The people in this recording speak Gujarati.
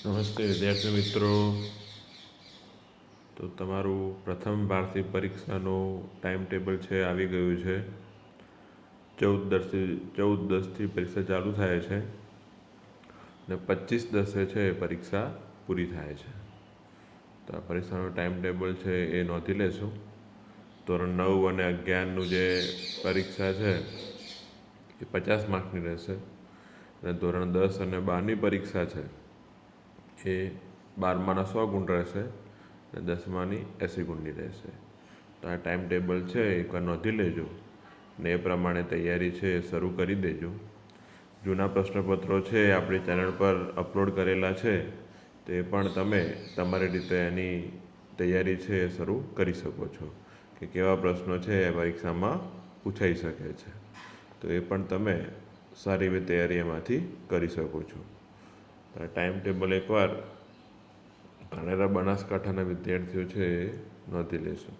નમસ્તે વિદ્યાર્થી મિત્રો. તો તમારું પ્રથમ વાર્ષિક પરીક્ષાનું ટાઈમ ટેબલ છે આવી ગયું છે. 14/10થી પરીક્ષા ચાલુ થાય છે અને 25/10 છે પરીક્ષા પૂરી થાય છે. તો આ પરીક્ષાનું ટાઈમ ટેબલ છે એ નોંધી લેશું. ધોરણ 9 અને 11નું જે પરીક્ષા છે એ 50 માર્કની રહેશે અને ધોરણ 10 અને 12ની પરીક્ષા છે એ 12માના 100 ગુણ રહેશે અને 10માની 80 ગુણની રહેશે. તો આ ટાઈમ ટેબલ છે એકવાર નોંધી લેજો ને એ પ્રમાણે તૈયારી છે એ શરૂ કરી દેજો. જૂના પ્રશ્નપત્રો છે એ આપણી ચેનલ પર અપલોડ કરેલા છે, તો એ પણ તમે તમારી રીતે એની તૈયારી છે એ શરૂ કરી શકો છો કે કેવા પ્રશ્નો છે એ પરીક્ષામાં પૂછાઈ શકે છે. તો એ પણ તમે સારી એવી તૈયારી એમાંથી કરી શકો છો. ટાઈમ ટેબલ એકવાર ધાનેરા બનાસકાંઠાના વિદ્યાર્થીઓ છે એ નોંધી લેશું.